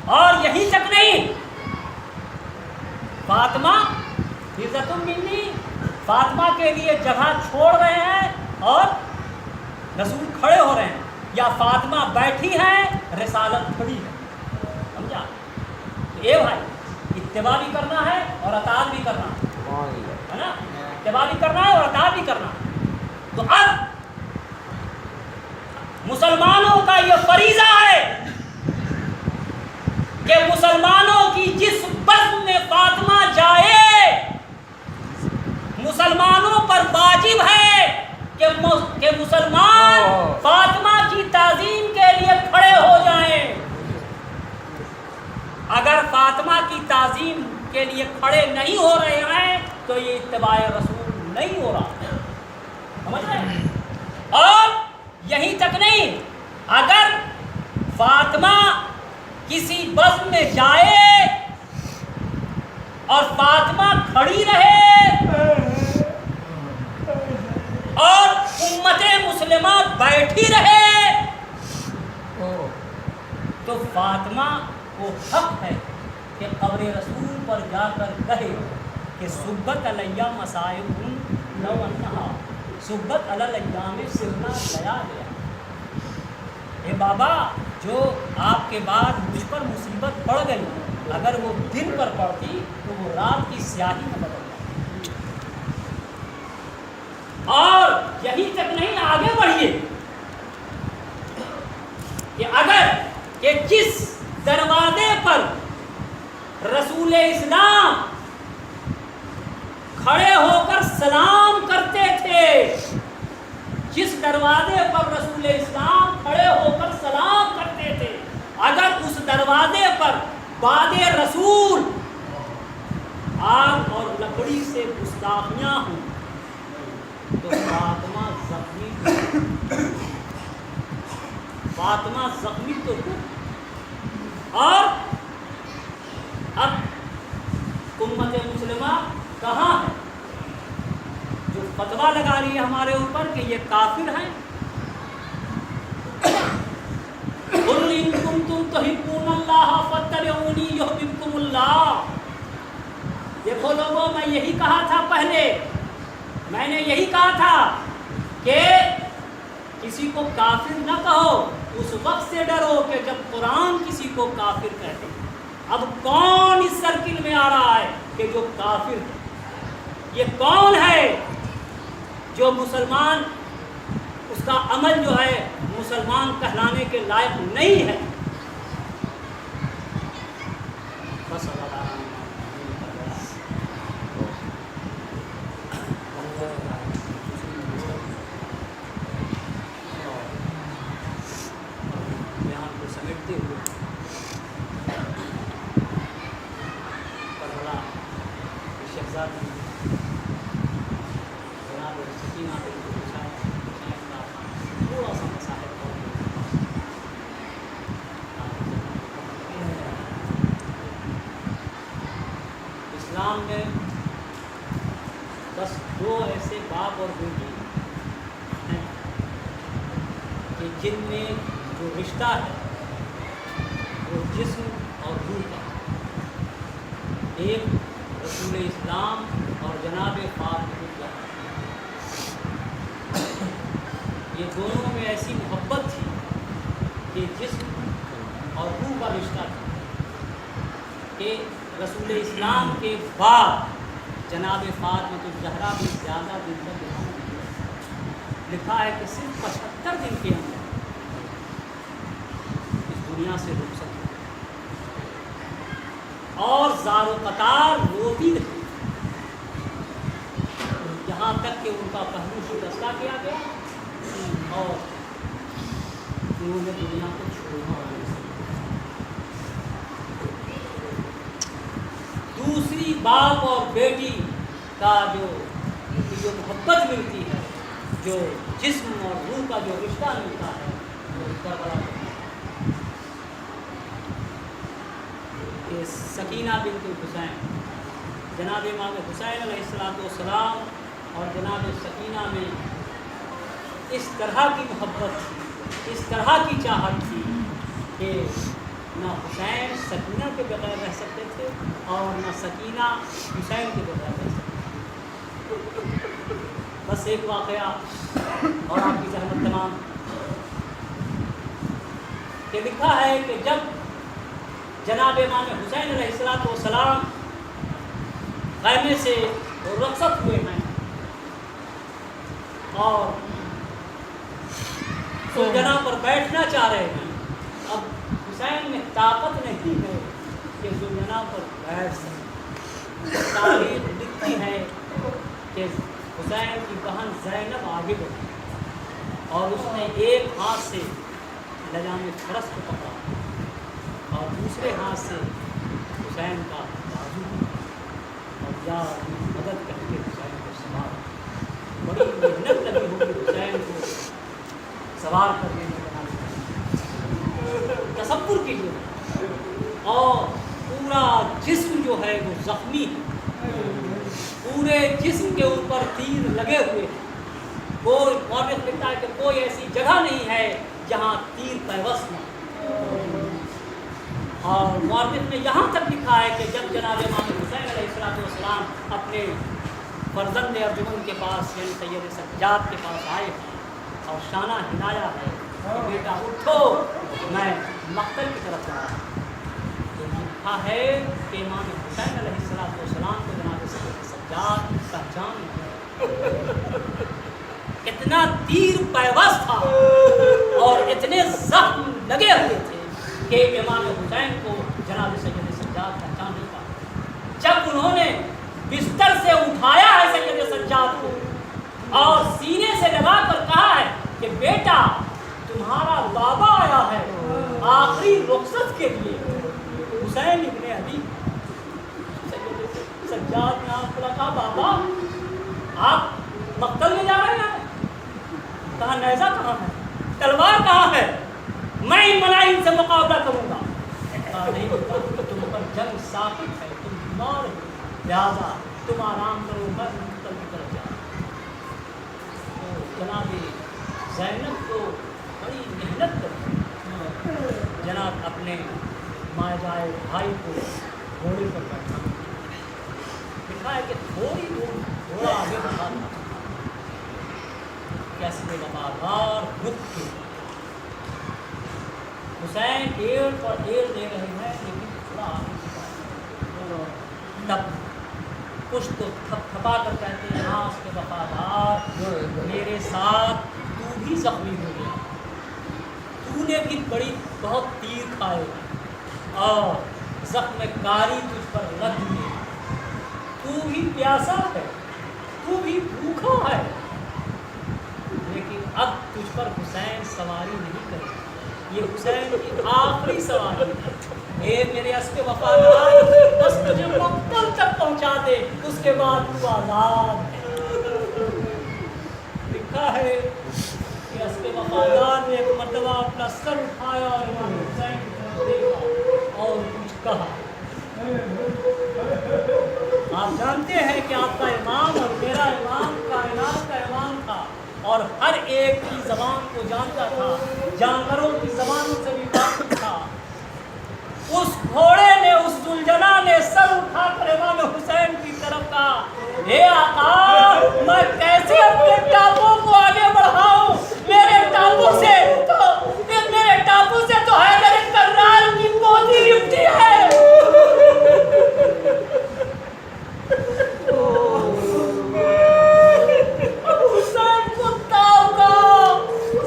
اور یہیں تک نہیں، فاطمہ عزت منی، فاطمہ کے لیے جگہ چھوڑ رہے ہیں اور رسول کھڑے ہو رہے ہیں، یا فاطمہ بیٹھی ہے رسالت کھڑی ہے، سمجھا؟ اے بھائی اتباع بھی کرنا ہے اور اطاعت بھی کرنا ہے نا، اتباع بھی کرنا ہے اور اطاعت بھی کرنا ہے۔ تو اب مسلمانوں کا یہ فریضہ ہے کہ مسلمانوں کی جس بزم میں فاطمہ جائے، مسلمانوں پر واجب ہے کہ مسلمان فاطمہ کی تعظیم کے لیے کھڑے ہو جائیں۔ اگر فاطمہ کی تعظیم کے لیے کھڑے نہیں ہو رہے ہیں تو یہ اتباع رسول نہیں ہو رہا، سمجھ رہے ہیں؟ اور یہیں تک نہیں، اگر فاطمہ کسی بزم میں جائے اور فاطمہ کھڑی رہے اور امت مسلمہ بیٹھی رہے تو فاطمہ کو حق ہے کہ قبر رسول پر جا کر کہے کہ سبت علیہ مصائب لو انہا، سبت علی الایام سرنا لیا گیا، اے بابا جو آپ کے بعد مجھ پر مصیبت پڑ گئی، اگر وہ دن پر پڑتی تو وہ رات کی سیاہی میں بدل جاتی۔ اور یہی تک نہیں، آگے بڑھیے کہ اگر کہ جس دروازے پر رسول اسلام کھڑے ہو کر سلام کرتے تھے، جس دروازے پر رسول اسلام کھڑے ہو کر سلام کرتے تھے، اگر اس دروازے پر بعد رسول آگ اور لکڑی سے گستاخیاں ہوں تو فاطمہ زخمی تو ہو۔ اور اب امت مسلمہ کہاں ہے جو فتویٰ لگا رہی ہے ہمارے اوپر کہ یہ کافر ہیں؟ قُلْ إِن كُنتُمْ تُحِبُّونَ اللَّهَ فَاتَّبِعُونِي يُحْبِبْكُمُ اللَّهُ۔ دیکھو لوگوں، میں یہی کہا تھا پہلے، میں نے یہی کہا تھا کہ کسی کو کافر نہ کہو، اس وقت سے ڈرو کہ جب قرآن کسی کو کافر کہتے۔ اب کون اس سرکل میں آ رہا ہے کہ جو کافر ہے؟ یہ کون ہے جو مسلمان، اس کا عمل جو ہے مسلمان کہلانے کے لائق نہیں ہے؟ بس بیان کو سمیٹتے ہوئے کربلا کی شہزادی جناب سکینہ بنت حسین کا تھوڑا سا مسائل اسلام میں بس دو ایسے باپ اور بیٹی ہیں کہ جن میں جو رشتہ ہے وہ جسم اور روح کا، ایک رسول اسلام اور جناب فاطمہ الزہرا، یہ دونوں میں ایسی محبت تھی کہ جسم اور روح کا رشتہ تھا کہ رسول اسلام کے بعد جناب فاطمہ الزہرا بھی زیادہ دن تک لکھا ہے کہ صرف 75 دن کے اندر اس دنیا سے رخصت ہوئی اور زار و قطار روتی رہی، یہاں تک کہ ان کا پہلو شکستہ کیا گیا اور انہوں نے دنیا کو چھوڑا۔ دوسری باپ اور بیٹی کا جو محبت ملتی ہے، جو جسم اور روح کا جو رشتہ ملتا ہے، وہ کربلا کہ سکینہ بنت حسین، جناب امام حسین علیہ السلام اور جناب سکینہ میں اس طرح کی محبت تھی، اس طرح کی چاہت تھی کہ نہ حسین سکینہ کے بغیر رہ سکتے تھے اور نہ سکینہ حسین کے بغیر رہ سکتے تھے۔ بس ایک واقعہ اور آپ کی زحمت تمام کہ لکھا ہے کہ جب جناب امام حسین علیہ السلام خیمے سے رخصت ہوئے ہیں اور سلجنا پر بیٹھنا چاہ رہے ہیں، اب حسین میں طاقت نہیں ہے کہ سلجنا پر بیٹھ سکے۔ تاریخ لکھتی ہے کہ حسین کی بہن زینب آگے بڑھی اور اس نے ایک ہاتھ سے لجام فرس کو پکڑا اور دوسرے ہاتھ سے حسین کا بازو اور یا مدد کر کے حسین کو سنبھالا۔ بڑی محنت لگی ہوگی حسین کو سوار کرنے میں، تصور کیجیے، اور پورا جسم جو ہے وہ زخمی ہے، پورے جسم کے اوپر تیر لگے ہوئے ہیں، کوئی مورخ لکھتا ہے کہ کوئی ایسی جگہ نہیں ہے جہاں تیر پیوست نہ ہو۔ اور مورخ نے یہاں تک لکھا ہے کہ جب جناب امام حسین علیہ السلام اپنے فرزند ارجمند کے پاس یعنی سید سجاد کے پاس آئے ہیں اور شانہ ہلایا ہے کہ بیٹا اٹھو میں مقتل کی طرف جا رہا ہوں، تو لکھا ہے کہ امام حسین علیہ السلام کو جناب سید سجاد پہچان لیا۔ اتنا تیر پیوست تھا اور اتنے زخم لگے ہوئے تھے کہ امام حسین کو جناب سید سجاد پہچان نہیں پایا۔ جب انہوں نے بستر سے اٹھایا ہے سید سجاد کو اور سینے سے لگا کر کہا ہے کہ بیٹا تمہارا بابا آیا ہے آخری رخصت کے لیے، حسین ابن علی۔ سجاد نے آپ کو کہا بابا آپ مقتل میں جا رہے ہیں؟ کہا نیزہ کہاں ہے، تلوار کہاں ہے، میں ان ملائم سے مقابلہ کروں گا۔ کہا نہیں بیٹا تم پر جنگ ساقط ہے، تم بیمار ہو، لہٰذا تم آرام کرو، میں مقتل کی طرف جا رہا ہوں۔ جناب زینب کو بڑی محنت کر جناب اپنے ماجائے بھائی کو گھوڑے پر بیٹھا، لکھا ہے کہ تھوڑی دور گھوڑا آگے بڑھا تھا، کیسے وفادار رخ کے حسین ایڑ پر ایڑ دے رہے ہیں لیکن تھوڑا آگے بڑھا، تب کچھ تو تھپ تھپا کر کہتے ہیں ہاں اس کے وفادار میرے ساتھ تو بھی زخمی ہو گیا، تو نے بھی بڑی بہت تیر کھائے اور زخم کاری تجھ پر لگ گئی، تو بھی پیاسا ہے، تو بھی بھوکا ہے، لیکن اب تجھ پر حسین سواری نہیں کرے، یہ حسین کی آخری سواری ہے، اے میرے اسب وفادار بس تجھے مقتل تک پہنچا دے، اس کے بعد تو آزاد ہے۔ لکھا ہے کہ اسب وفادار نے ایک مرتبہ اپنا سر اٹھایا اور امام حسین کی طرف دیکھا اور کچھ کہا۔ آپ جانتے ہیں کہ آپ کا امام اور میرا امام کائنات کا امام تھا اور ہر ایک کی زبان کو جانتا تھا، جانوروں کی زبانوں سے بھی واقف تھا۔ اس گھوڑے نے، اس زلجنا نے سر اٹھا کر امام حسین کی طرف کہا اے آقا میں کیسے اپنے ٹاپوں کو آگے بڑھاؤں، میرے ٹاپوں سے تو ہے میرے کرنال کی پوتی لپٹی ہے۔ حسین کو تاؤ کا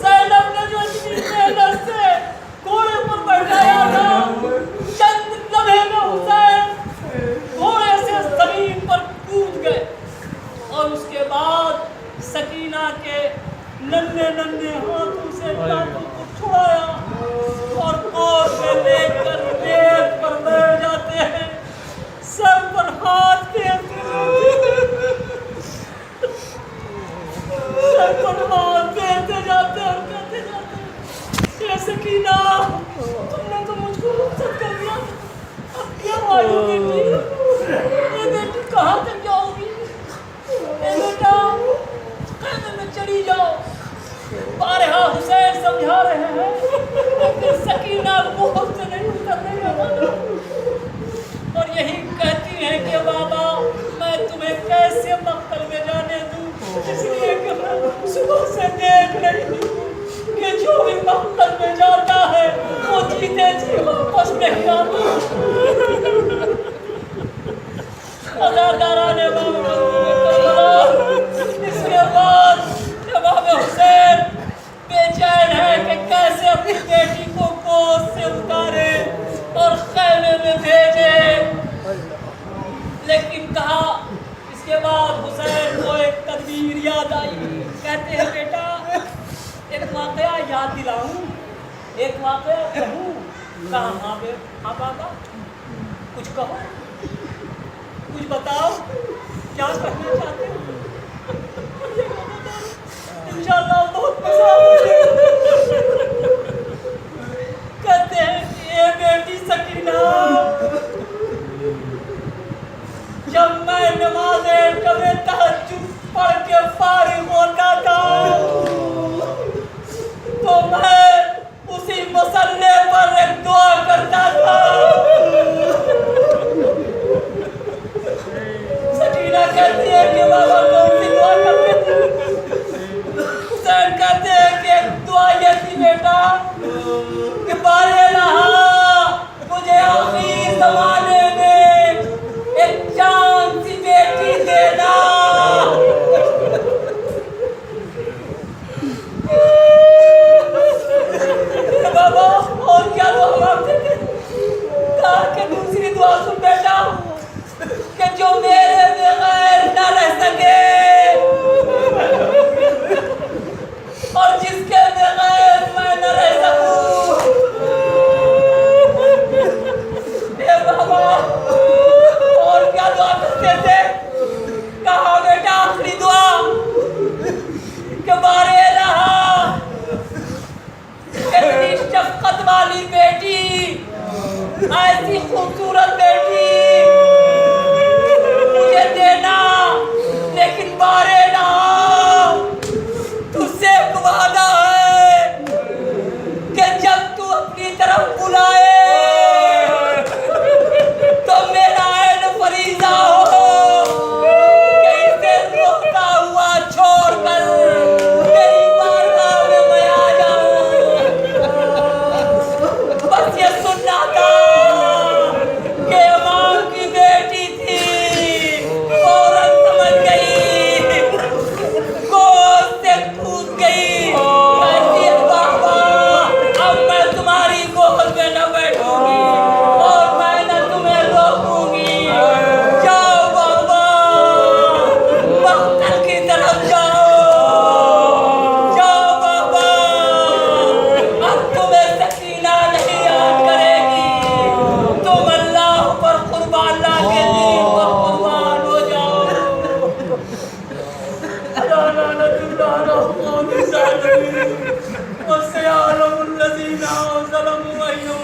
زینب نے جو اتنی محنت سے گھوڑے پر بیٹھایا تھا، چند لمحے میں حسین گھوڑے سے زمین پر کود گئے اور اس کے بعد سکینہ کے ننھے ننھے ہاتھوں سے ٹاپوں کو چھڑایا اور گود میں لے کر ریت پر بیٹھ جاتے ہیں، سر پر ہاتھ پھیرتے سر پر ہاتھ پھیرتے جاتے اور کہتے جاتے اے سکینہ تم نے تو مجھ کو رخصت کر دیا، اب کیا آئیو بیٹی، اے بیٹی کہاں تک جاؤ گی، اے بیٹا قیمے میں چلی جاؤ۔ بارہا حسین سمجھا رہے ہیں لیکن سکینہ بہت سے نہیں اترنے سے واپس نہیں آتا۔ ازادارہ نے اس کے بعد امام حسین بے چین ہے کہ کیسے اپنی بیٹی کو گود سے اتارے اور خیمے میں بھیجے، لیکن کہا اس کے بعد حسین کو ایک تدبیر یاد آئی، کہتے ہیں بیٹا ایک واقعہ یاد دلاؤں، ایک واقعہ کہوں؟ کہا ہاں بابا کچھ کہو، کچھ بتاؤ، کیا کہنا چاہتے ہو؟ انشاءاللہ بہت مزہ آئے۔ کہتے ہیں کہ اے بیٹی سکینہ، جب میں نماز شب تہجد پڑھ کے فارغ ہوتا تھا تو میں اسی مصلے پر ایک دعا کرتا تھا۔ سکینہ کہتی ہے کہ بابا کون سی دعا کرتے تھے؟ حسین کہتے ہیں کہ ایک دعا یہ تھی بیٹا کہ بارے الہا مجھے آخری زمانے میں ایک جان سی بیٹی دینا۔ بابا اور کیا دعا مانگتے تھے؟ کہا کہ دوسری دعا سن بیٹا کہ جو میرے بغیر نہ رہ سکے اور جس کے بغیر میں نہ رہ سکوں۔ اے بابا اور کیا دعا کرتے تھے؟ کہا بیٹا آخری دعا کہ بارے الہا اتنی شفقت والی بیٹی، ایسی خوبصورت بیٹی مجھے دینا، لیکن بارے الہا تجھ سے ایک وعدہ ہے کہ جب تو اپنی طرف بلائے تو میرا عین فریضہ ہو کہ اسے روتا ہوا چھوڑ کر تیری بارگاہ میں میں آ جاؤں۔ بس یہ سننا تھا کہ امام کی بیٹی تھی، فوراً سمجھ گئی، گود سے کود گئی، کہتی ہے بابا اب میں تمہاری گود میں نہ بیٹھوں گی اور میں نہ تمہیں روکوں گی، جاؤ بابا مقتل کی طرف جاؤ بابا، اب تمہیں سکینہ نہیں یاد کرے گی، تم اللہ پر قربان، اللہ کے دین پر قربان ہو جاؤ۔ لعنت اللہ علی القوم الظالمین وسيعلم الذين ظلموا أيهم